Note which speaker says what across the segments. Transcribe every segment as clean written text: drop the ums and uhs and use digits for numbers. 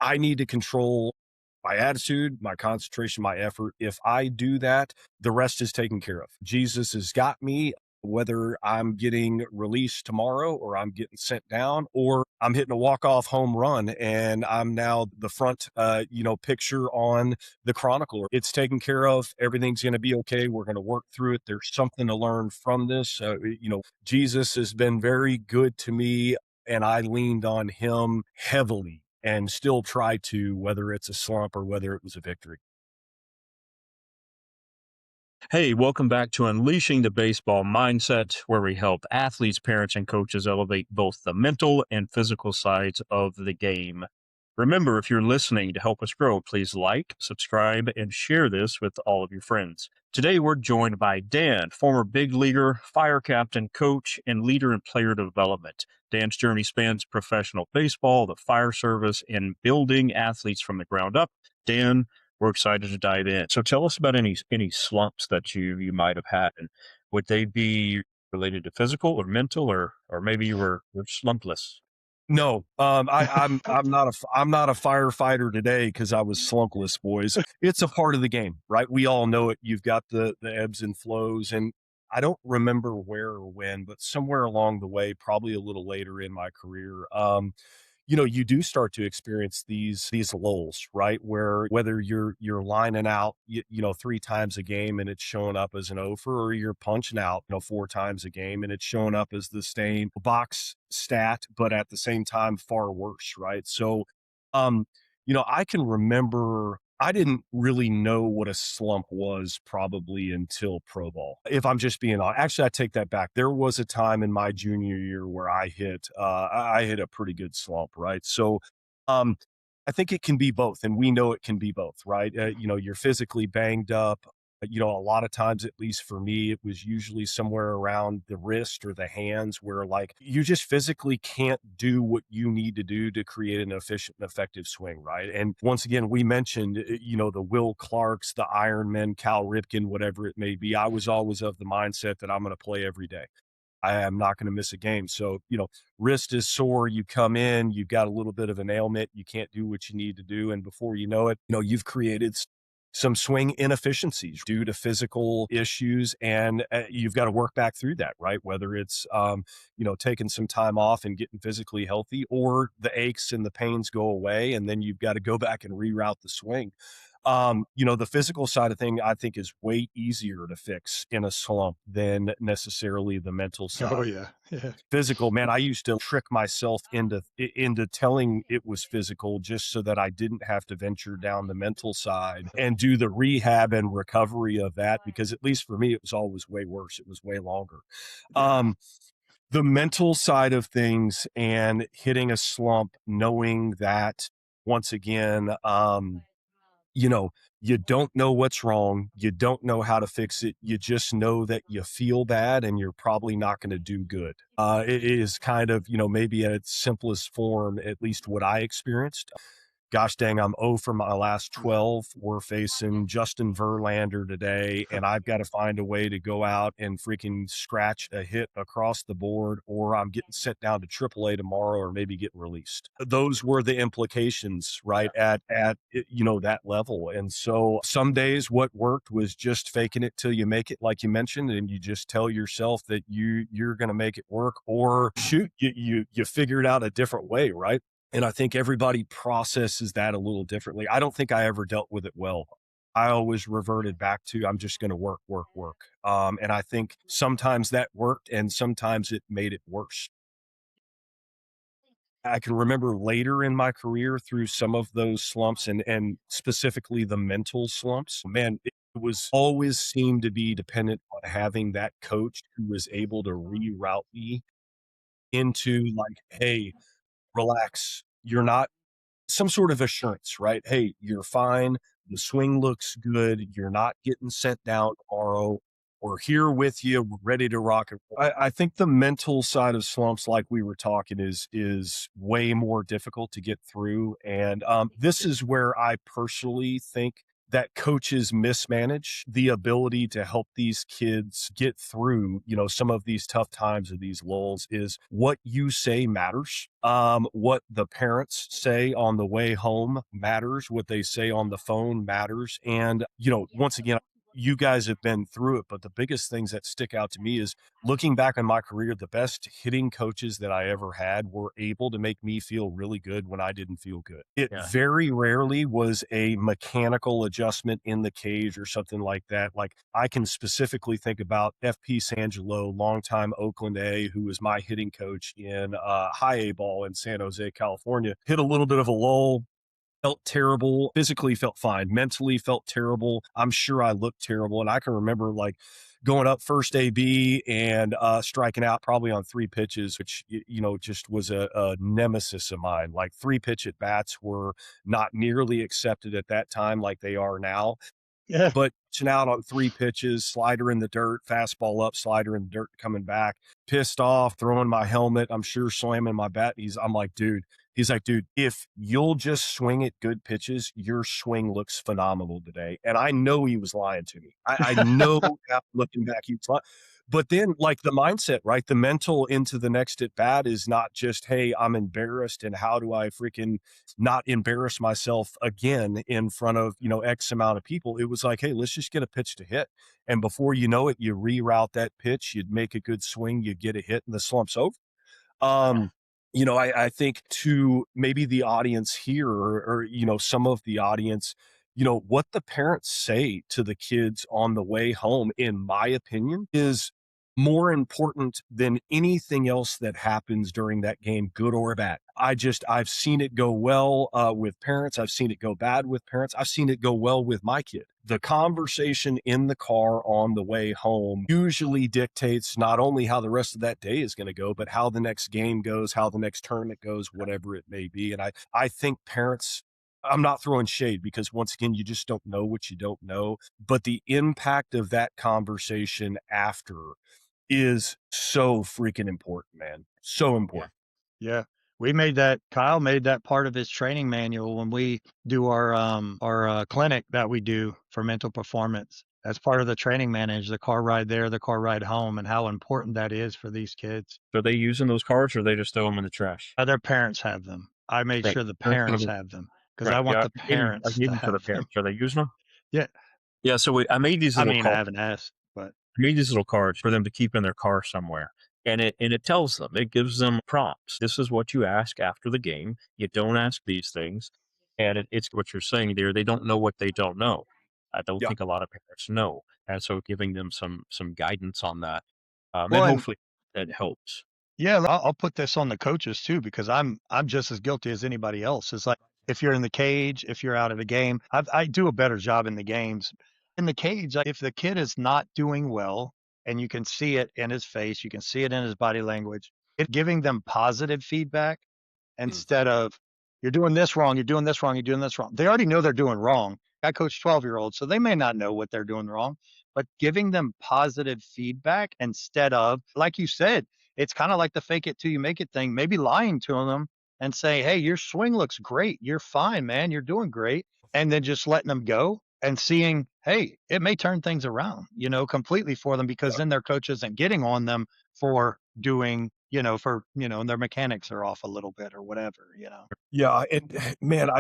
Speaker 1: I need to control my attitude, my concentration, my effort. If I do that, the rest is taken care of. Jesus has got me, whether I'm getting released tomorrow or I'm getting sent down or I'm hitting a walk-off home run and I'm now the front, picture on the Chronicle. It's taken care of. Everything's going to be okay. We're going to work through it. There's something to learn from this. Jesus has been very good to me and I leaned on him heavily and still try to, whether it's a slump or whether it was a victory.
Speaker 2: Hey, welcome back to Unleashing the Baseball Mindset, where we help athletes, parents, and coaches elevate both the mental and physical sides of the game. Remember, if you're listening to help us grow, please like, subscribe, and share this with all of your friends. Today, we're joined by Dan, former big leaguer, fire captain, coach, and leader in player development. Dan's journey spans professional baseball, the fire service, and building athletes from the ground up. Dan, we're excited to dive in. So tell us about any slumps that you might have had, and would they be related to physical or mental, or maybe you're slumpless?
Speaker 1: No, I'm not a firefighter today because I was slumpless, boys. It's a part of the game, right? We all know it. You've got the ebbs and flows, and I don't remember where or when, but somewhere along the way, probably a little later in my career, you do start to experience these lulls, right? Where whether you're lining out, three times a game and it's showing up as an offer, or you're punching out, four times a game and it's showing up as the stain box stat, but at the same time, far worse, right? So, um, I can remember I didn't really know what a slump was probably until pro ball. If I'm just being honest, actually, I take that back. There was a time in my junior year where I hit a pretty good slump, right? So, um, I think it can be both, and we know it can be both, right? You're physically banged up. A lot of times, at least for me, it was usually somewhere around the wrist or the hands where like you just physically can't do what you need to do to create an efficient and effective swing, right? And once again, we mentioned, the Will Clarks, the Ironmen, Cal Ripken, whatever it may be. I was always of the mindset that I'm going to play every day. I am not going to miss a game. So, wrist is sore. You come in, you've got a little bit of an ailment. You can't do what you need to do. And before you know it, you've created some swing inefficiencies due to physical issues. And you've got to work back through that, right? Whether it's, taking some time off and getting physically healthy, or the aches and the pains go away. And then you've got to go back and reroute the swing. The physical side of thing I think is way easier to fix in a slump than necessarily the mental
Speaker 3: Oh,
Speaker 1: side.
Speaker 3: yeah. Yeah.
Speaker 1: Physical, man, I used to trick myself into telling it was physical just so that I didn't have to venture down the mental side and do the rehab and recovery of that, because at least for me, it was always way worse. It was way longer.
Speaker 3: Yeah.
Speaker 1: Um, the mental side of things and hitting a slump, knowing that once again, you know, you don't know what's wrong. You don't know how to fix it. You just know that you feel bad and you're probably not going to do good. It is kind of, maybe at its simplest form, at least what I experienced. Gosh dang, I'm 0 for my last
Speaker 3: Yeah.
Speaker 1: 12. We're facing Justin Verlander today, and I've got to find a way to go out and freaking scratch a hit across the board, or I'm getting sent down to AAA tomorrow, or maybe getting released. Those were the implications, right? That level. And so some days what worked was just faking it till you make it, like you mentioned, and you just tell yourself that you're going to make it work, or shoot, you figure it out a different way, right? And I think everybody processes that a little differently. I don't think I ever dealt with it well. I always reverted back to, I'm just going to work, work, work. And I think sometimes that worked and sometimes it made it worse. I can remember later in my career through some of those slumps, and specifically the mental slumps. Man, it was always seemed to be dependent on having that coach who was able to reroute me into like, hey, relax. You're not, some sort of assurance, right? Hey, you're fine. The swing looks good. You're not getting sent down tomorrow. We're here with you. We're ready to rock and roll. I think the mental side of slumps, like we were talking, is way more difficult to get through. And this is where I personally think that coaches mismanage the ability to help these kids get through, some of these tough times or these lulls is what you say matters. What the parents say on the way home matters. What they say on the phone matters. And, once again, you guys have been through it, but the biggest things that stick out to me is looking back on my career, the best hitting coaches that I ever had were able to make me feel really good when I didn't feel good. It
Speaker 2: Yeah.
Speaker 1: very rarely was a mechanical adjustment in the cage or something like that. Like I can specifically think about FP Sangelo, longtime Oakland A, who was my hitting coach in high A ball in San Jose, California. Hit a little bit of a lull, felt terrible, physically felt fine, mentally felt terrible. I'm sure I looked terrible. And I can remember like going up first AB and striking out probably on 3 pitches, which, just was a nemesis of mine. Like 3 pitch at bats were not nearly accepted at that time like they are now.
Speaker 2: Yeah.
Speaker 1: But pitching out on 3 pitches, slider in the dirt, fastball up, slider in the dirt, coming back, pissed off, throwing my helmet, I'm sure slamming my bat. I'm like, dude, if you'll just swing at good pitches, your swing looks phenomenal today. And I know he was lying to me. I know now looking back, he was lying. But then, like the mindset, right? The mental into the next at bat is not just, hey, I'm embarrassed and how do I freaking not embarrass myself again in front of, X amount of people. It was like, hey, let's just get a pitch to hit. And before you know it, you reroute that pitch, you'd make a good swing, you get a hit, and the slump's over.
Speaker 2: Yeah.
Speaker 1: I think to maybe the audience here or, some of the audience, what the parents say to the kids on the way home, in my opinion, is more important than anything else that happens during that game, good or bad. I've seen it go well with parents. I've seen it go bad with parents. I've seen it go well with my kid. The conversation in the car on the way home usually dictates not only how the rest of that day is going to go, but how the next game goes, how the next tournament goes, whatever it may be. And I think parents, I'm not throwing shade because once again, you just don't know what you don't know. But the impact of that conversation after is so freaking important, man. So
Speaker 2: Yeah.
Speaker 1: important.
Speaker 3: Yeah. Kyle made that part of his training manual when we do our clinic that we do for mental performance. That's part of the training manual, the car ride there, the car ride home, and how important that is for these kids.
Speaker 2: So are they using those cards or they just throw them in the trash?
Speaker 3: Their parents have them. I made
Speaker 2: Right.
Speaker 3: sure the
Speaker 2: Parents gonna
Speaker 3: parents
Speaker 2: be
Speaker 3: have them because
Speaker 2: right.
Speaker 3: I want
Speaker 2: Yeah.
Speaker 3: the
Speaker 2: I
Speaker 3: parents
Speaker 2: need
Speaker 3: to
Speaker 2: them for the
Speaker 3: have them.
Speaker 2: parents. Are they using them?
Speaker 3: Yeah.
Speaker 2: Yeah. So I made these
Speaker 3: I
Speaker 2: little
Speaker 3: mean, I
Speaker 2: cards.
Speaker 3: haven't asked, but
Speaker 2: I made these little cards for them to keep in their car somewhere. And it tells them, it gives them prompts. This is what you ask after the game. You don't ask these things. And it's what you're saying there. They don't know what they don't know. I don't
Speaker 1: Yeah.
Speaker 2: think a lot of parents know. And so giving them some guidance on that. And
Speaker 3: well, and
Speaker 2: hopefully that helps.
Speaker 3: yeah, I'll put this on the coaches too because I'm just as guilty as anybody else. It's like if you're in the cage, if you're out of a game, I do a better job in the games. In the cage, if the kid is not doing well, and you can see it in his face, you can see it in his body language, giving them positive feedback
Speaker 1: Mm.
Speaker 3: instead of you're doing this wrong, you're doing this wrong, you're doing this wrong. They already know they're doing wrong. I coach 12-year-olds, so they may not know what they're doing wrong, but giving them positive feedback instead of, like you said, it's kind of like the fake it till you make it thing, maybe lying to them and say, hey, your swing looks great. You're fine, man. You're doing great. And then just letting them go and seeing, hey, it may turn things around, completely for them because then their coach isn't getting on them for doing, their mechanics are off a little bit or whatever.
Speaker 1: Yeah, and man,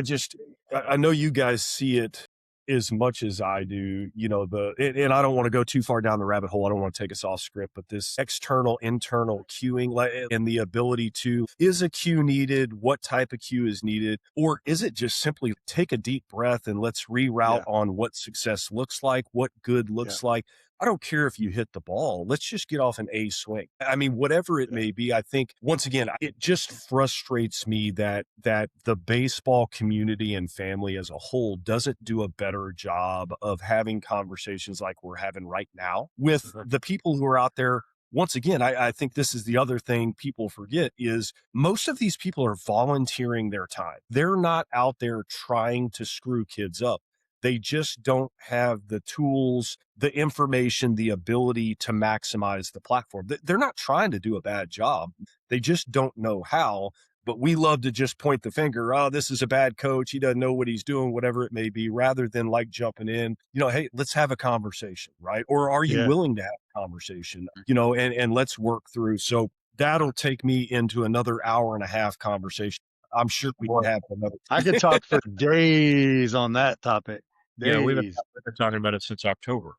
Speaker 1: I know you guys see it as much as I do, and I don't want to go too far down the rabbit hole. I don't want to take us off script, but this external, internal cueing and the ability to, is a cue needed? What type of cue is needed? Or is it just simply take a deep breath and let's reroute
Speaker 3: Yeah.
Speaker 1: on what success looks like, what good looks like? I don't care if you hit the ball. Let's just get off an A swing. I mean, whatever it may be, I think once again, it just frustrates me that the baseball community and family as a whole doesn't do a better job of having conversations like we're having right now with the people who are out there. Once again, I think this is the other thing people forget is most of these people are volunteering their time. They're not out there trying to screw kids up. They just don't have the tools, the information, the ability to maximize the platform. They're not trying to do a bad job. They just don't know how. But we love to just point the finger. Oh, this is a bad coach. He doesn't know what he's doing, whatever it may be, rather than like jumping in, hey, let's have a conversation, right? Or are you
Speaker 3: Yeah.
Speaker 1: willing to have a conversation, and let's work through. So that'll take me into another hour and a half conversation. I'm sure we can
Speaker 3: Boy,
Speaker 1: have another.
Speaker 3: I could talk for days on that topic.
Speaker 2: Yeah,
Speaker 3: Days.
Speaker 2: we've been talking about it since October.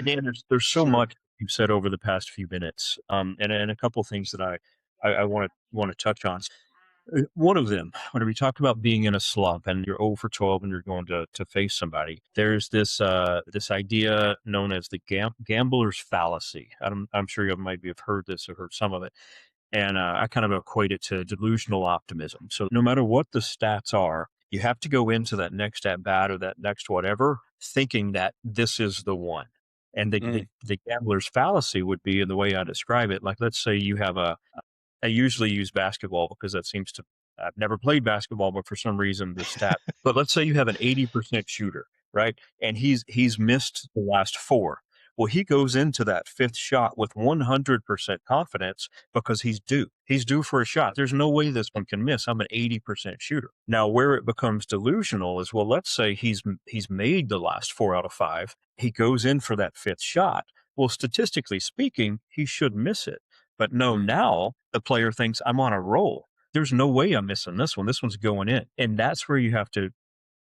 Speaker 2: Dan, there's so
Speaker 3: Sure.
Speaker 2: much you've said over the past few minutes, and a couple things that I want to touch on. One of them, when we talk about being in a slump and you're 0 for 12 and you're going to face somebody, there's this idea known as the gambler's fallacy. I'm sure you might have heard this or heard some of it. And I kind of equate it to delusional optimism. So no matter what the stats are, you have to go into that next at bat or that next whatever thinking that this is the one. And
Speaker 1: Mm,
Speaker 2: the gambler's fallacy would be in the way I describe it. Like, let's say you have I usually use basketball because that seems to, I've never played basketball, but for some reason the stat, but let's say you have an 80% shooter, right? And he's missed the last four. Well, he goes into that fifth shot with 100% confidence because he's due. He's due for a shot. There's no way this one can miss. I'm an 80% shooter. Now, where it becomes delusional is, well, let's say he's made the last 4 out of 5. He goes in for that fifth shot. Well, statistically speaking, he should miss it. But no,
Speaker 1: mm,
Speaker 2: now the player thinks I'm on a roll. There's no way I'm missing this one. This one's going in. And that's where you have to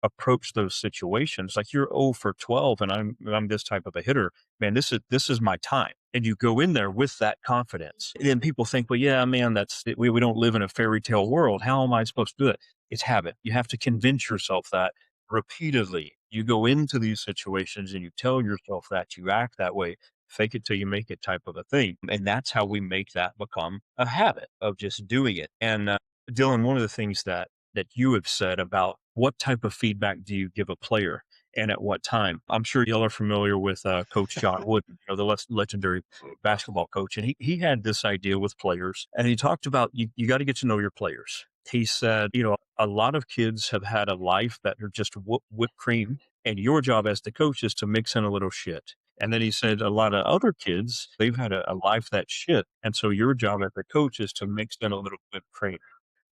Speaker 2: approach those situations. Like, you're 0 for 12 and I'm this type of a hitter. Man, this is my time. And you go in there with that confidence. And then people think, well, yeah, man, we don't live in a fairy tale world. How am I supposed to do it? It's habit. You have to convince yourself that repeatedly. You go into these situations and you tell yourself that, you act that way, fake it till you make it type of a thing. And that's how we make that become a habit of just doing it. And Dylan, one of the things that you have said about what type of feedback do you give a player and at what time. I'm sure y'all are familiar with Coach John Wooden, the legendary basketball coach. And he had this idea with players, and he talked about you got to get to know your players. He said, a lot of kids have had a life that are just whipped cream, and your job as the coach is to mix in a little shit. And then he said a lot of other kids, they've had a life that's shit. And so your job as the coach is to mix in a little whipped cream.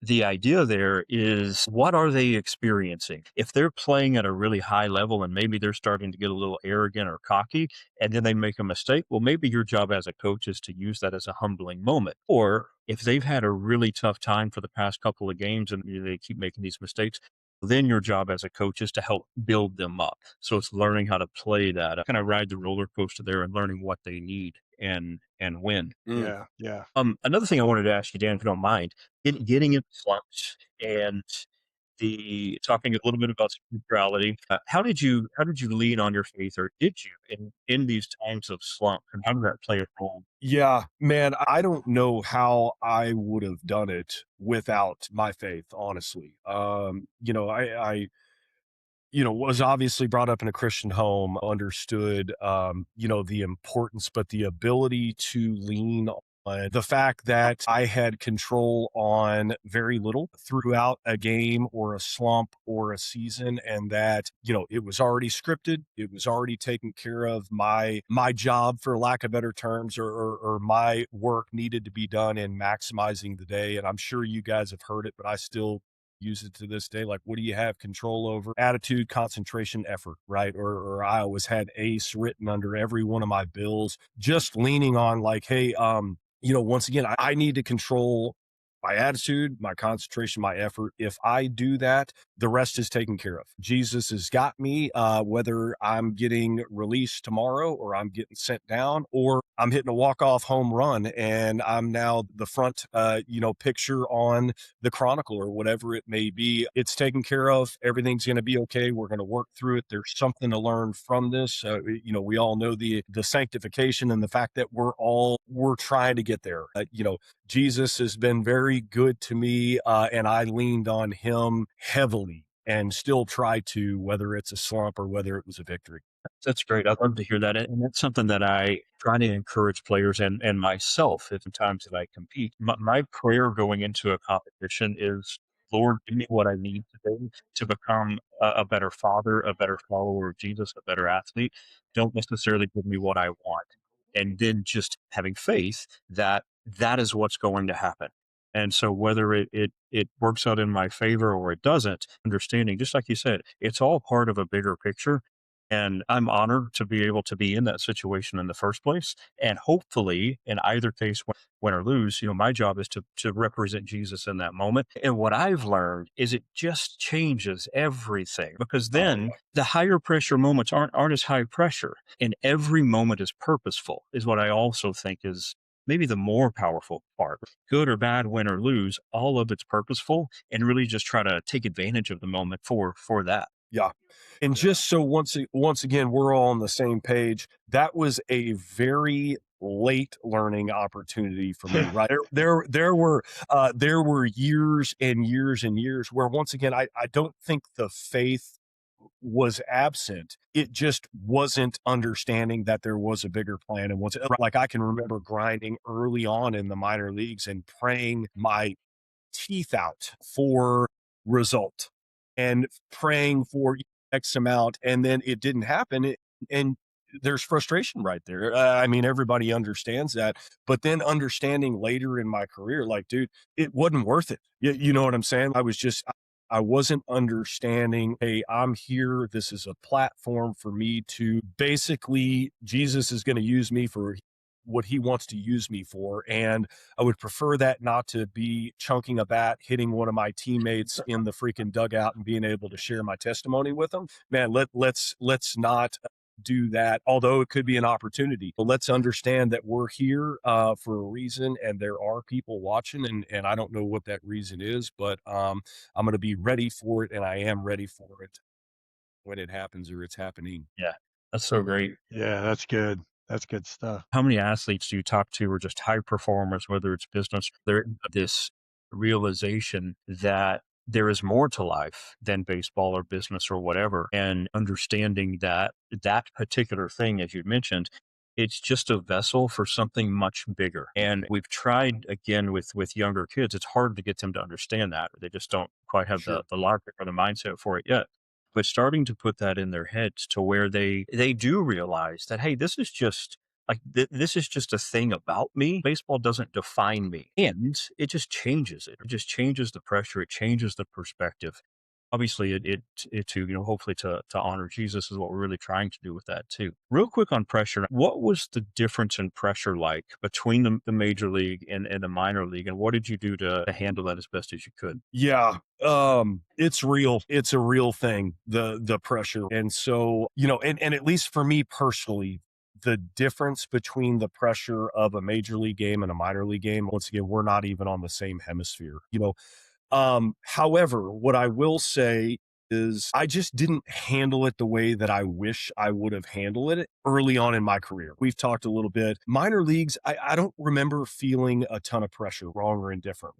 Speaker 2: The idea there is, what are they experiencing? If they're playing at a really high level and maybe they're starting to get a little arrogant or cocky and then they make a mistake, well, maybe your job as a coach is to use that as a humbling moment. Or if they've had a really tough time for the past couple of games and they keep making these mistakes, then your job as a coach is to help build them up. So it's learning how to play that, kind of ride the roller coaster there and learning what they need and when.
Speaker 1: mm.
Speaker 3: Yeah. Yeah.
Speaker 2: Another thing I wanted to ask you, Dan, if you don't mind, getting into slumps and the talking a little bit about spirituality. How did you lean on your faith, or did you in these times of slump, and how did that play a role?
Speaker 1: Yeah, man, I don't know how I would have done it without my faith, honestly. I was obviously brought up in a Christian home, understood, the importance, but the ability to lean on the fact that I had control on very little throughout a game or a slump or a season, and that, it was already scripted. It was already taken care of. My job, for lack of better terms, or my work needed to be done in maximizing the day. And I'm sure you guys have heard it, but I still use it to this day. Like, what do you have control over? Attitude, concentration, effort, right? Or I always had ACE written under every one of my bills, just leaning on like, hey, once again, I need to control my attitude, my concentration, my effort. If I do that, the rest is taken care of. Jesus has got me, whether I'm getting released tomorrow or I'm getting sent down or I'm hitting a walk-off home run and I'm now the front, picture on the Chronicle or whatever it may be. It's taken care of. Everything's going to be okay. We're going to work through it. There's something to learn from this. We all know the sanctification and the fact that we're trying to get there. Jesus has been very good to me, and I leaned on him heavily and still try to, whether it's a slump or whether it was a victory.
Speaker 2: That's great. I'd love to hear that. And that's something that I try to encourage players and myself at the times that I compete. My prayer going into a competition is, Lord, give me what I need today to become a better father, a better follower of Jesus, a better athlete. Don't necessarily give me what I want. And then just having faith that that is what's going to happen. And so whether it works out in my favor or it doesn't, understanding, just like you said, it's all part of a bigger picture. And I'm honored to be able to be in that situation in the first place. And hopefully, in either case, win or lose, my job is to represent Jesus in that moment. And what I've learned is it just changes everything, because then the higher pressure moments aren't as high pressure, and every moment is purposeful. Is what I also think is maybe the more powerful part. Good or bad, win or lose, all of it's purposeful, and really just try to take advantage of the moment for that.
Speaker 1: Yeah. And just so once again, we're all on the same page, that was a very late learning opportunity for me, right? There were years and years and years where once again, I don't think the faith was absent. It just wasn't understanding that there was a bigger plan. And once like I can remember grinding early on in the minor leagues and praying my teeth out for result and praying for X amount, and then it didn't happen. And there's frustration right there. I mean, everybody understands that, but then understanding later in my career, like, dude, it wasn't worth it. You know what I'm saying? I wasn't understanding, hey, I'm here. This is a platform for me to basically, Jesus is going to use me for what he wants to use me for. And I would prefer that not to be chunking a bat, hitting one of my teammates in the freaking dugout and being able to share my testimony with them. Man, let's not do that, although it could be an opportunity. But let's understand that we're here for a reason, and there are people watching, and I don't know what that reason is, but I'm going to be ready for it, and I am ready for it when it happens or it's happening.
Speaker 2: Yeah, that's so great.
Speaker 3: Yeah, that's good. That's good stuff.
Speaker 2: How many athletes do you talk to, or just high performers, whether it's business, there this realization that there is more to life than baseball or business or whatever, and understanding that that particular thing, as you mentioned, it's just a vessel for something much bigger. And we've tried again with younger kids. It's hard to get them to understand that. They just don't quite have
Speaker 1: Sure.
Speaker 2: the logic or the mindset for it yet. But starting to put that in their heads to where they do realize that, hey, this is just like this is just a thing about me. Baseball doesn't define me, and it just changes it. It just changes the pressure. It changes the perspective. Obviously, it to hopefully to honor Jesus is what we're really trying to do with that too. Real quick on pressure, what was the difference in pressure like between the major league and the minor league, and what did you do to handle that as best as you could?
Speaker 1: Yeah. It's real. It's a real thing, the pressure. And so, and at least for me personally, the difference between the pressure of a major league game and a minor league game, once again, we're not even on the same hemisphere. However, what I will say is I just didn't handle it the way that I wish I would have handled it early on in my career. We've talked a little bit. Minor leagues, I don't remember feeling a ton of pressure, wrong or indifferent.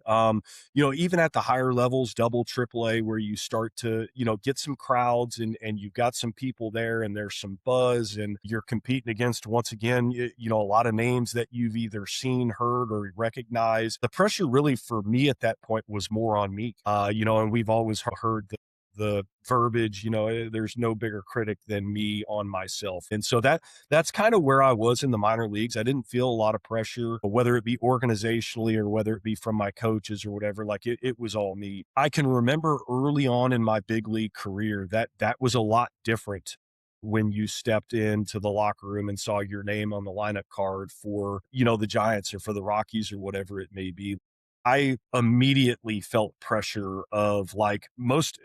Speaker 1: Even at the higher levels, double, triple A, where you start to, get some crowds and you've got some people there and there's some buzz and you're competing against, once again, a lot of names that you've either seen, heard, or recognized. The pressure really for me at that point was more on me, and we've always heard the verbiage, there's no bigger critic than me on myself. And so that's kind of where I was in the minor leagues. I didn't feel a lot of pressure, whether it be organizationally or whether it be from my coaches or whatever. Like it was all me. I can remember early on in my big league career that was a lot different when you stepped into the locker room and saw your name on the lineup card for, the Giants or for the Rockies or whatever it may be. I immediately felt pressure of like most,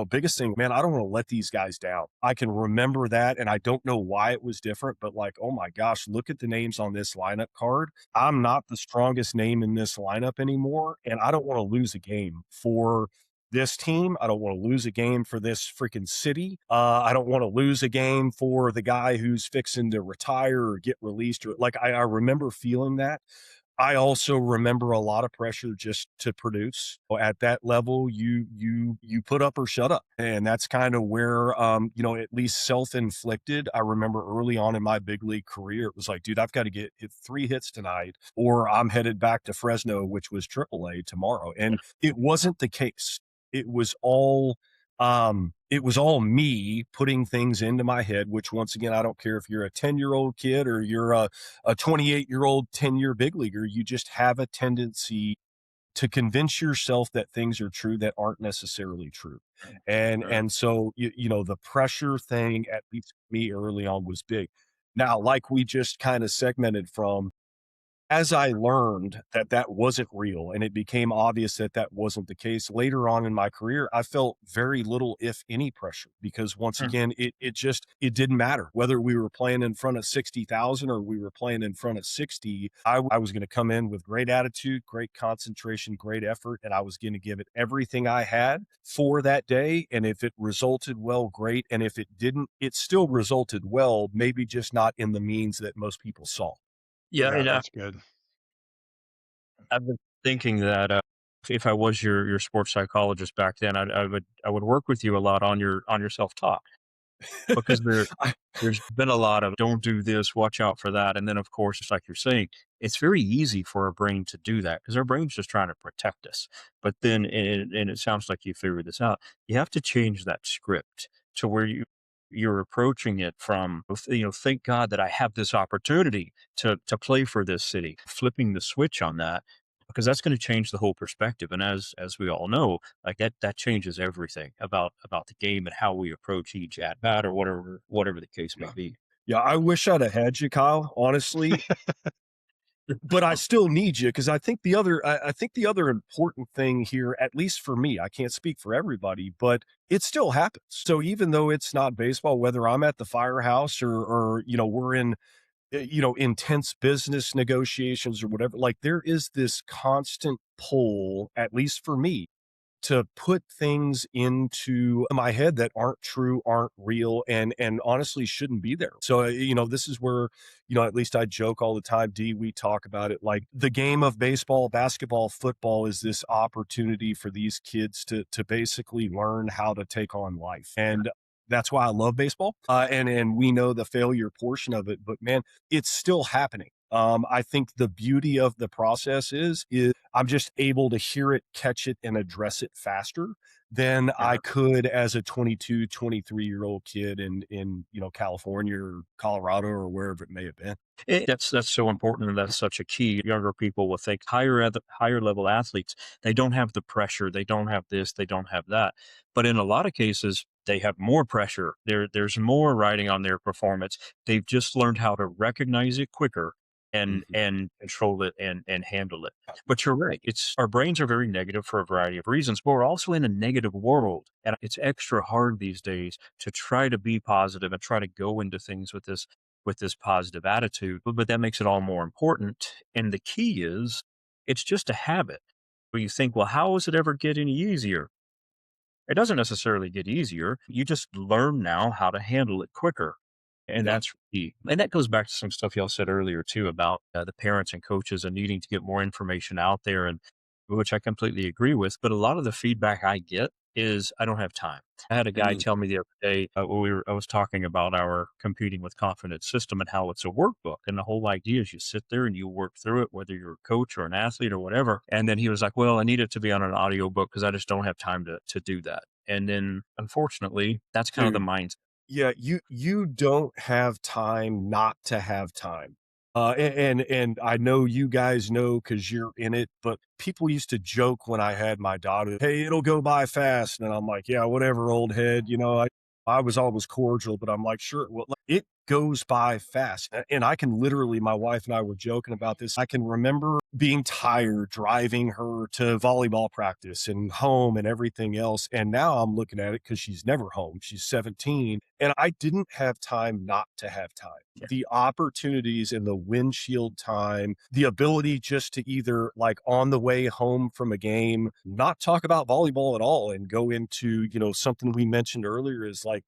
Speaker 1: biggest thing, man, I don't want to let these guys down. I can remember that. And I don't know why it was different, but like, oh my gosh, look at the names on this lineup card. I'm not the strongest name in this lineup anymore. And I don't want to lose a game for this team. I don't want to lose a game for this freaking city. I don't want to lose a game for the guy who's fixing to retire or get released. Or like, I remember feeling that. I also remember a lot of pressure just to produce. At that level, you put up or shut up. And that's kind of where at least self-inflicted. I remember early on in my big league career, it was like, dude, I've got to get hit 3 hits tonight, or I'm headed back to Fresno, which was AAA tomorrow. And it wasn't the case. It was all me putting things into my head, which once again, I don't care if you're a 10-year-old kid or you're a 28-year-old 10-year big leaguer, you just have a tendency to convince yourself that things are true that aren't necessarily true.
Speaker 2: Right.
Speaker 1: And so the pressure thing, at least for me early on, was big. Now, like we just kind of segmented from, as I learned that that wasn't real and it became obvious that that wasn't the case later on in my career, I felt very little, if any, pressure because once
Speaker 2: Hmm.
Speaker 1: again, it didn't matter whether we were playing in front of 60,000 or we were playing in front of 60. I was going to come in with great attitude, great concentration, great effort, and I was going to give it everything I had for that day. And if it resulted well, great. And if it didn't, it still resulted well, maybe just not in the means that most people saw.
Speaker 2: Yeah,
Speaker 3: Yeah,
Speaker 2: and
Speaker 3: that's good.
Speaker 2: I've been thinking that if I was your sports psychologist back then, I would work with you a lot on your self talk because
Speaker 1: I
Speaker 2: there's been a lot of don't do this, watch out for that, and then of course, just like you're saying, it's very easy for our brain to do that because our brain's just trying to protect us. But then, and it sounds like you figured this out. You have to change that script to where you're approaching it from, thank God that I have this opportunity to play for this city, flipping the switch on that because that's going to change the whole perspective. And as we all know, like that changes everything about the game and how we approach each at bat or whatever the case may
Speaker 1: Yeah.
Speaker 2: be.
Speaker 1: Yeah, I wish I'd have had you, Kyle, honestly, but I still need you because I think the other important thing here, at least for me, I can't speak for everybody, but it still happens. So even though it's not baseball, whether I'm at the firehouse or we're in intense business negotiations or whatever, like there is this constant pull, at least for me, to put things into my head that aren't true, aren't real, and honestly shouldn't be there. So, this is where, at least I joke all the time, D, we talk about it like the game of baseball, basketball, football is this opportunity for these kids to basically learn how to take on life. And that's why I love baseball. And we know the failure portion of it, but man, it's still happening. I think the beauty of the process is I'm just able to hear it, catch it, and address it faster than I
Speaker 2: Yeah.
Speaker 1: could as a 22, 23-year-old kid in California or Colorado or wherever it may have been.
Speaker 2: That's so important, and that's such a key. Younger people will think higher level athletes, they don't have the pressure, they don't have this, they don't have that. But in a lot of cases, they have more pressure. There's more riding on their performance. They've just learned how to recognize it quicker
Speaker 1: Mhm.
Speaker 2: and control it and handle it. But you're right. It's our brains are very negative for a variety of reasons, but we're also in a negative world. And it's extra hard these days to try to be positive and try to go into things with this positive attitude, but that makes it all more important. And the key is it's just a habit where you think, well, how is it ever get any easier? It doesn't necessarily get easier. You just learn now how to handle it quicker. And
Speaker 1: Yeah.
Speaker 2: that's key. And that goes back to some stuff y'all said earlier too about the parents and coaches and needing to get more information out there, and which I completely agree with. But a lot of the feedback I get is I don't have time. I had a guy
Speaker 1: Mm.
Speaker 2: tell me the other day when I was talking about our competing with confidence system and how it's a workbook, and the whole idea is you sit there and you work through it, whether you're a coach or an athlete or whatever. And then he was like, "Well, I need it to be on an audio book because I just don't have time to do that." And then unfortunately, that's kind of the
Speaker 1: Dude,
Speaker 2: mindset.
Speaker 1: yeah, you don't have time not to have time. And I know you guys know because you're in it, but people used to joke when I had my daughter, "Hey, it'll go by fast," and I'm like, "Yeah, whatever, old head." I was always cordial, but I'm like, "Sure, well, it goes by fast." And I can literally, my wife and I were joking about this. I can remember being tired, driving her to volleyball practice and home and everything else. And now I'm looking at it because she's never home. She's 17. And I didn't have time not to have time. The opportunities and the windshield time, the ability just to either like on the way home from a game, not talk about volleyball at all and go into something we mentioned earlier is like,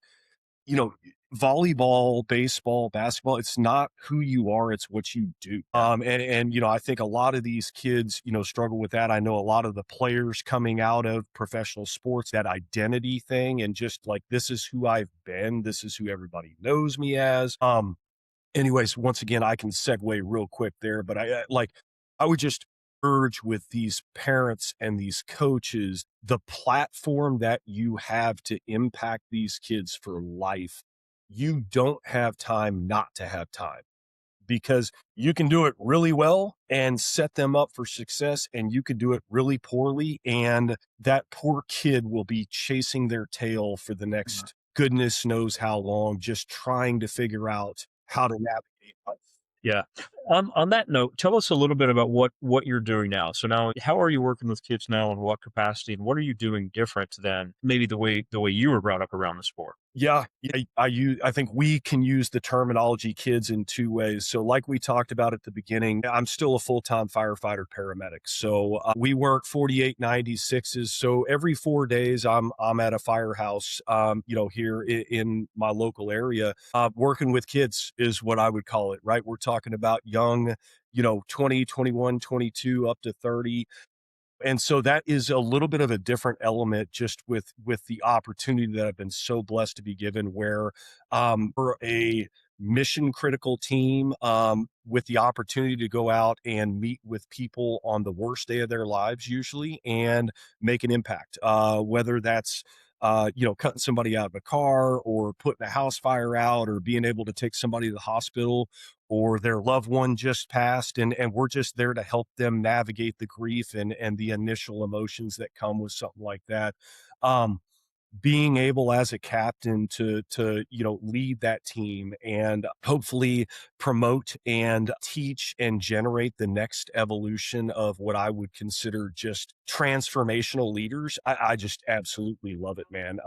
Speaker 1: you know, volleyball, baseball, basketball, it's not who you are, it's what you do.
Speaker 2: Yeah.
Speaker 1: And I think a lot of these kids struggle with that. I know a lot of the players coming out of professional sports, that identity thing and just like this is who I've been, this is who everybody knows me as. Anyways, once again, I can segue real quick there, but I would just urge with these parents and these coaches, the platform that you have to impact these kids for life, you don't have time not to have time because you can do it really well and set them up for success, and you could do it really poorly. And that poor kid will be chasing their tail for the next goodness knows how long, just trying to figure out how to navigate life.
Speaker 2: Yeah. On that note, tell us a little bit about what you're doing now. So now, how are you working with kids now, in what capacity, and what are you doing different than maybe the way you were brought up around the sport?
Speaker 1: Yeah, I think we can use the terminology kids in two ways. So like we talked about at the beginning, I'm still a full-time firefighter paramedic. So we work 4896s. So every 4 days I'm at a firehouse, here in my local area. Working with kids is what I would call it, right? We're talking about young, 20, 21, 22 up to 30. And so that is a little bit of a different element, just with the opportunity that I've been so blessed to be given, where we're a mission critical team, with the opportunity to go out and meet with people on the worst day of their lives usually, and make an impact, whether that's cutting somebody out of a car, or putting a house fire out, or being able to take somebody to the hospital, or their loved one just passed, and we're just there to help them navigate the grief and the initial emotions that come with something like that. um Being able as a captain to lead that team, and hopefully promote and teach and generate the next evolution of what I would consider just transformational leaders, I just absolutely love it, man.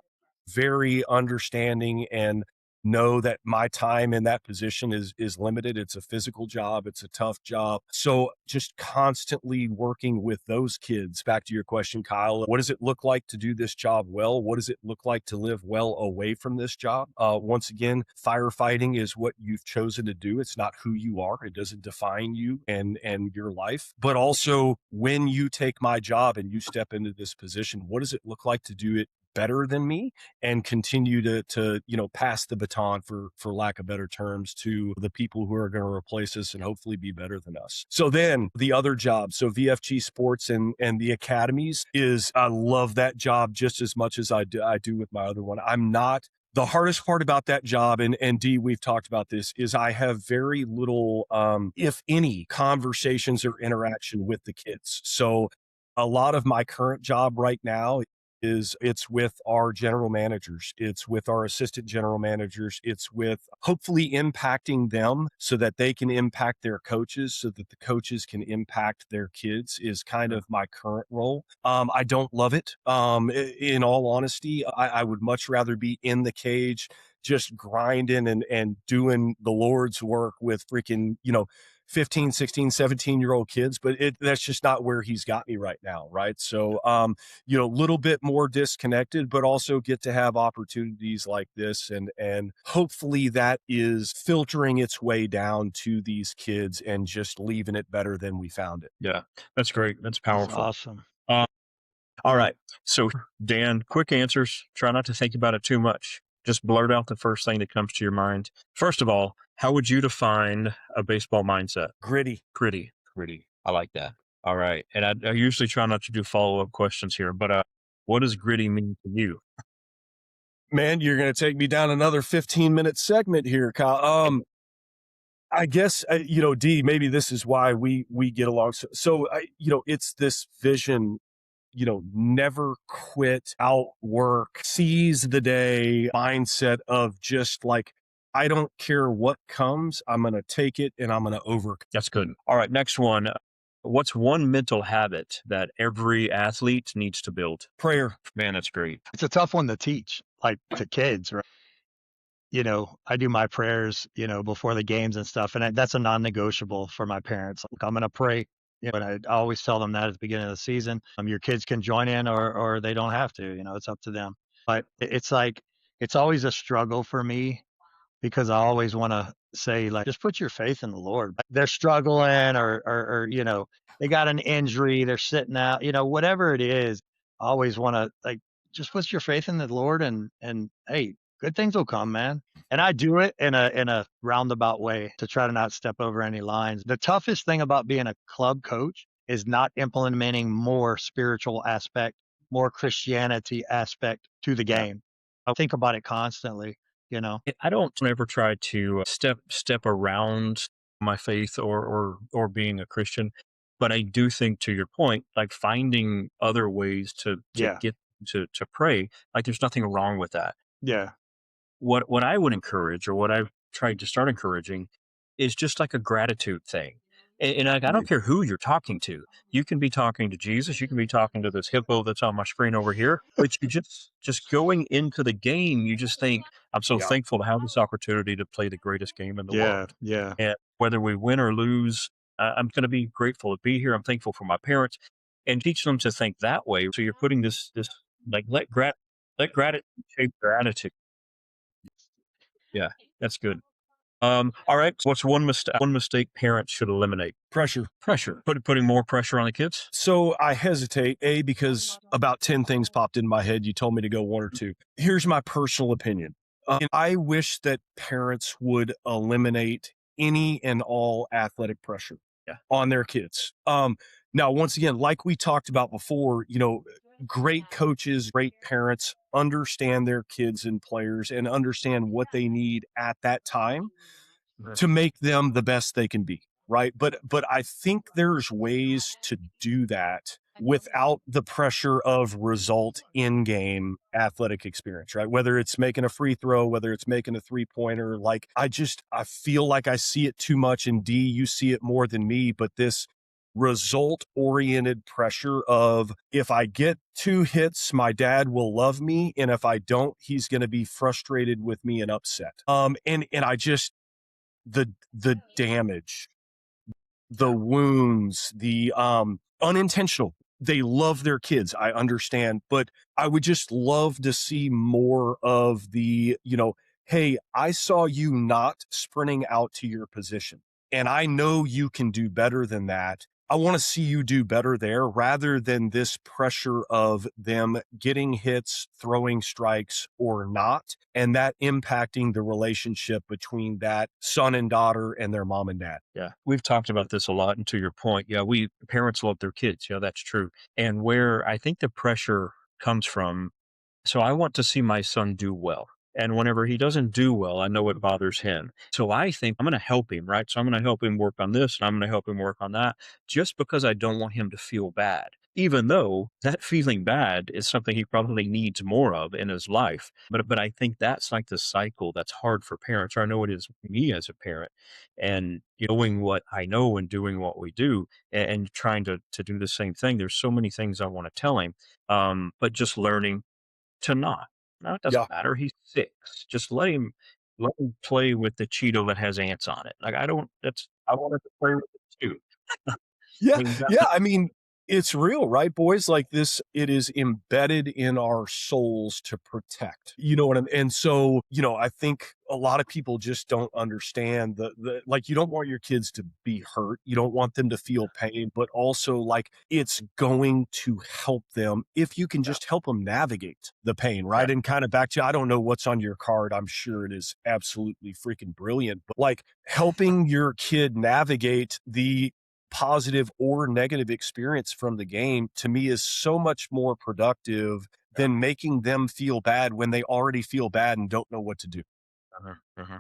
Speaker 1: Very understanding, and know that my time in that position is limited. It's a physical job, it's a tough job. So just constantly working with those kids. Back to your question, Kyle, what does it look like to do this job well? What does it look like to live well away from this job? Once again, firefighting is what you've chosen to do. It's not who you are. It doesn't define you and your life. But also, when you take my job and you step into this position, what does it look like to do it better than me, and continue to pass the baton, for lack of better terms, to the people who are going to replace us and hopefully be better than us. So then the other job, so VFG Sports and the academies, is I love that job just as much as I do with my other one. I'm not The hardest part about that job, and D, we've talked about this, is I have very little, if any, conversations or interaction with the kids. So a lot of my current job right now it's with our general managers, it's with our assistant general managers, it's with hopefully impacting them so that they can impact their coaches, so that the coaches can impact their kids, is kind of my current role. I don't love it. In all honesty, I would much rather be in the cage, just grinding and doing the Lord's work with freaking 15, 16, 17-year-old kids, but that's just not where he's got me right now, right? So little bit more disconnected, but also get to have opportunities like this, and hopefully that is filtering its way down to these kids and just leaving it better than we found it.
Speaker 2: Yeah, that's great. That's
Speaker 3: That's
Speaker 2: powerful.
Speaker 3: awesome.
Speaker 2: Uh, all right. So, Dan, quick answers. Try not to think about it too much. Just blurt out the first thing that comes to your mind. First of all, how would you define a baseball mindset?
Speaker 1: Gritty.
Speaker 2: Gritty. Gritty. I like that. All right. And I usually try not to do follow-up questions here, but what does gritty mean to you?
Speaker 1: Man, you're going to take me down another 15-minute segment here, Kyle. I guess, D, maybe this is why we get along. It's this vision, never quit, outwork, seize the day mindset of just like, I don't care what comes, I'm going to take it and I'm going to overcome.
Speaker 2: That's good. All right. Next one. What's one mental habit that every athlete needs to build?
Speaker 1: Prayer.
Speaker 2: Man, that's great.
Speaker 3: It's a tough one to teach, like to kids, right? I do my prayers, before the games and stuff. And that's a non-negotiable for my parents. Like, I'm going to pray. And I always tell them that at the beginning of the season. Your kids can join in, or they don't have to. It's up to them. But it's like, it's always a struggle for me, because I always want to say, like, just put your faith in the Lord. They're struggling, or they got an injury, they're sitting out, whatever it is. I always want to, like, just put your faith in the Lord, and hey, good things will come, man. And I do it in a roundabout way to try to not step over any lines. The toughest thing about being a club coach is not implementing more spiritual aspect, more Christianity aspect to the game. I think about it constantly.
Speaker 2: I don't ever try to step around my faith or being a Christian. But I do think, to your point, like finding other ways to
Speaker 3: Yeah.
Speaker 2: get to pray, like there's nothing wrong with that.
Speaker 3: Yeah.
Speaker 2: What I would encourage, or what I've tried to start encouraging, is just like a gratitude thing. And like, I
Speaker 1: Yeah.
Speaker 2: don't care who you're talking to. You can be talking to Jesus. You can be talking to this hippo that's on my screen over here. But you just going into the game, you just think, I'm so
Speaker 1: Yeah.
Speaker 2: thankful to have this opportunity to play the greatest game in the
Speaker 3: Yeah.
Speaker 2: world.
Speaker 3: Yeah.
Speaker 2: And whether we win or lose, I'm going to be grateful to be here. I'm thankful for my parents, and teach them to think that way. So you're putting this like let gratitude shape their attitude. Yeah, that's good. All right. What's one mistake parents should eliminate?
Speaker 1: Pressure.
Speaker 2: Pressure. Putting more pressure on the kids.
Speaker 1: So I hesitate, A, because about 10 things popped in my head. You told me to go one or two. Here's my personal opinion. I wish that parents would eliminate any and all athletic pressure
Speaker 2: Yeah.
Speaker 1: on their kids. Now, once again, like we talked about before, great coaches, great parents understand their kids and players and understand what they need at that time
Speaker 2: Mhm.
Speaker 1: to make them the best they can be, right? But I think there's ways to do that without the pressure of result in game athletic experience, right? Whether it's making a free throw, whether it's making a 3-pointer, like I feel like I see it too much. And D, you see it more than me, but this result oriented pressure of, if I get 2 hits, my dad will love me, and if I don't, he's going to be frustrated with me and upset. And I just, the damage, the wounds, the unintentional. They love their kids, I understand, but I would just love to see more of the, hey, I saw you not sprinting out to your position, and I know you can do better than that. I want to see you do better there, rather than this pressure of them getting hits, throwing strikes or not, and that impacting the relationship between that son and daughter and their mom and dad.
Speaker 2: Yeah, we've talked about this a lot. And to your point, yeah, we parents love their kids. Yeah, that's true. And where I think the pressure comes from, so I want to see my son do well. And whenever he doesn't do well, I know it bothers him. So I think I'm going to help him, right? So I'm going to help him work on this and I'm going to help him work on that, just because I don't want him to feel bad. Even though that feeling bad is something he probably needs more of in his life. But I think that's like the cycle that's hard for parents. Or I know it is for me as a parent. And knowing what I know and doing what we do, and trying to do the same thing. There's so many things I want to tell him. But just learning to not. No, it doesn't
Speaker 1: Yeah.
Speaker 2: matter. He's 6. Just let him play with the Cheeto that has ants on it. Like, I wanted to play with it too.
Speaker 1: Yeah,
Speaker 2: He's got
Speaker 1: yeah. I mean, it's real, right, boys? Like this, it is embedded in our souls to protect. You know what I'm and so, I think a lot of people just don't understand the like, you don't want your kids to be hurt. You don't want them to feel pain, but also like it's going to help them if you can
Speaker 2: yeah,
Speaker 1: just help them navigate the pain,
Speaker 2: yeah,
Speaker 1: right? And kind of back to, I don't know what's on your card. I'm sure it is absolutely freaking brilliant, but like helping your kid navigate the positive or negative experience from the game, to me, is so much more productive
Speaker 2: yeah.
Speaker 1: than making them feel bad when they already feel bad and don't know what to do.
Speaker 2: Uh-huh, uh-huh.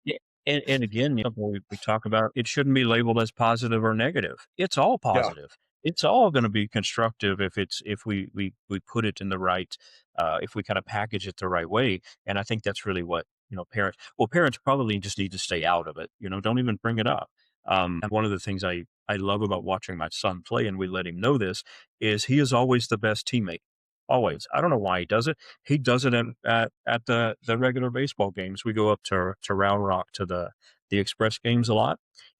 Speaker 2: Yeah, and again, we talk about, it shouldn't be labeled as positive or negative. It's all
Speaker 1: Yeah.
Speaker 2: positive. It's all going to be constructive if we put it in the right, if we kind of package it the right way. And I think that's really what, parents probably just need to stay out of it. Don't even bring it up. And one of the things I love about watching my son play, and we let him know this, is he is always the best teammate. Always. I don't know why he does it. He does it at the regular baseball games. We go up to Round Rock to the Express games a lot,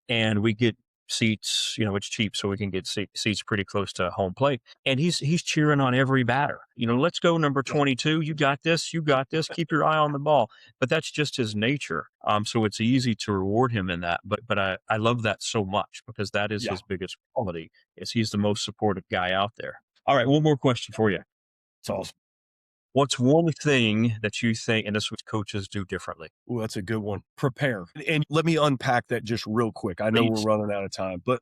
Speaker 2: and we get seats. It's cheap, so we can get seats pretty close to home plate. And he's cheering on every batter. Let's go number
Speaker 1: Yeah.
Speaker 2: 22. You got this. You got this. Keep your eye on the ball. But that's just his nature. So it's easy to reward him in that. But I love that so much, because that is
Speaker 1: Yeah.
Speaker 2: his biggest quality. Is he's the most supportive guy out there. All right, one more question for you.
Speaker 1: It's awesome.
Speaker 2: What's one thing that you think, and this is what coaches do differently?
Speaker 1: Ooh, that's a good one. Prepare. And let me unpack that just real quick. I know we're
Speaker 2: Please.
Speaker 1: running out of time, but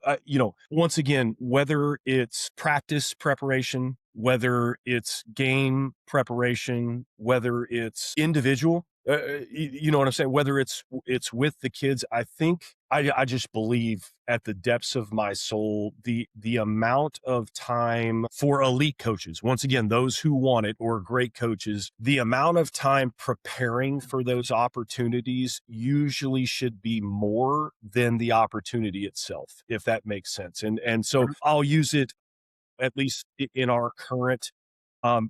Speaker 1: once again, whether it's practice preparation, whether it's game preparation, whether it's individual You know what I'm saying? Whether it's with the kids, I think I just believe at the depths of my soul the amount of time for elite coaches, once again, those who want it or great coaches, the amount of time preparing for those opportunities usually should be more than the opportunity itself, if that makes sense. And so
Speaker 2: Mhm.
Speaker 1: I'll use it at least in our current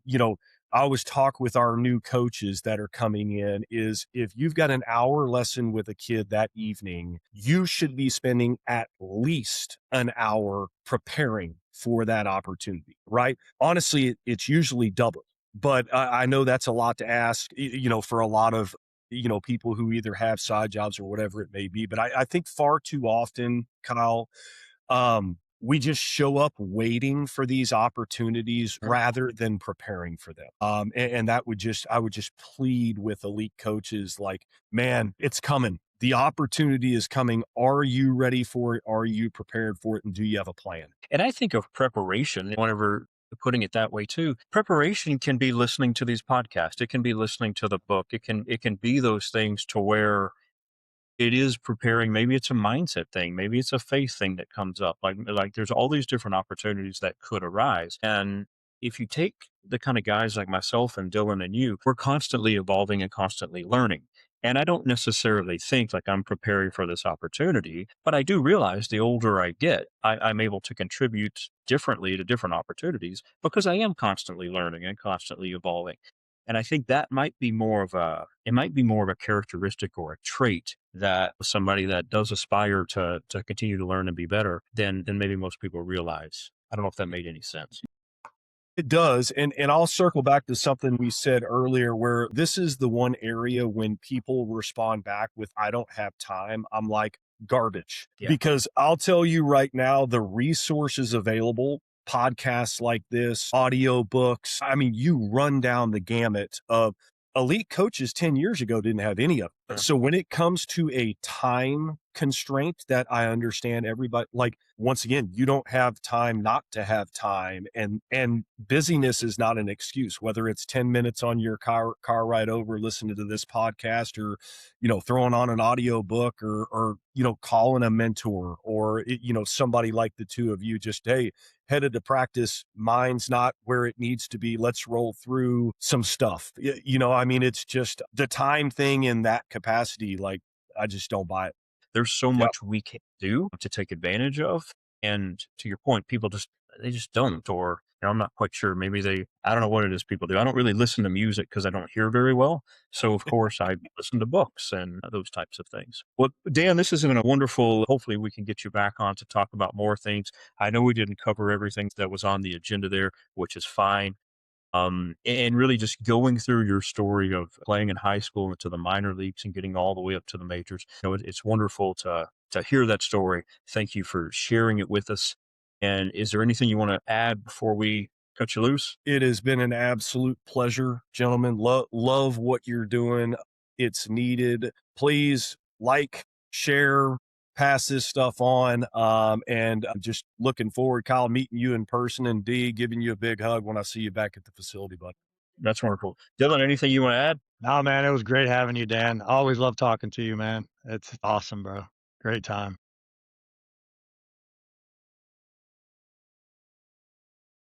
Speaker 1: you know, I always talk with our new coaches that are coming in is if you've got an hour lesson with a kid that evening, you should be spending at least an hour preparing for that opportunity, right? Honestly, it's usually double, but I know that's a lot to ask, for a lot of, people who either have side jobs or whatever it may be. But I think far too often, Kyle, we just show up waiting for these opportunities
Speaker 2: Mhm.
Speaker 1: rather than preparing for them. And that I would just plead with elite coaches like, man, it's coming. The opportunity is coming. Are you ready for it? Are you prepared for it? And do you have a plan?
Speaker 2: And I think of preparation, whenever putting it that way too. Preparation can be listening to these podcasts. It can be listening to the book. It can be those things to where it is preparing. Maybe it's a mindset thing. Maybe it's a faith thing that comes up. Like there's all these different opportunities that could arise. And if you take the kind of guys like myself and Dylan and you, we're constantly evolving and constantly learning. And I don't necessarily think like I'm preparing for this opportunity, but I do realize the older I get, I'm able to contribute differently to different opportunities because I am constantly learning and constantly evolving. And I think that might be more of a it might be more of a characteristic or a trait that somebody that does aspire to continue to learn and be better than maybe most people realize. I don't know if that made any sense.
Speaker 1: It does, and I'll circle back to something we said earlier where this is the one area when people respond back with, "I don't have time," I'm like, "Garbage."
Speaker 2: Yeah.
Speaker 1: Because I'll tell you right now, the resources available, podcasts like this, audiobooks, I mean, you run down the gamut of elite coaches 10 years ago didn't have any of it.
Speaker 2: Mhm.
Speaker 1: So when it comes to a time constraint that I understand everybody like once again, you don't have time not to have time and busyness is not an excuse whether it's 10 minutes on your car ride over listening to this podcast or throwing on an audio book or calling a mentor or somebody like the two of you just hey headed to practice mine's not where it needs to be let's roll through some stuff I mean it's just the time thing in that capacity like I just don't buy it.
Speaker 2: There's so
Speaker 1: Yep.
Speaker 2: much we can do to take advantage of. And to your point, people they just don't, or I'm not quite sure. Maybe I don't know what it is people do. I don't really listen to music because I don't hear very well. So of course I listen to books and those types of things. Well, Dan, this has been a wonderful, hopefully we can get you back on to talk about more things. I know we didn't cover everything that was on the agenda there, which is fine. And really just going through your story of playing in high school into the minor leagues and getting all the way up to the majors. It's wonderful to hear that story. Thank you for sharing it with us. And is there anything you want to add before we cut you loose?
Speaker 1: It has been an absolute pleasure, gentlemen. Love what you're doing. It's needed. Please like, share, pass this stuff on. And I'm just looking forward, Kyle, meeting you in person and D giving you a big hug when I see you back at the facility, bud.
Speaker 2: That's wonderful. Dylan, anything you want to add?
Speaker 3: No, man, it was great having you, Dan. I always love talking to you, man. It's awesome, bro. Great time.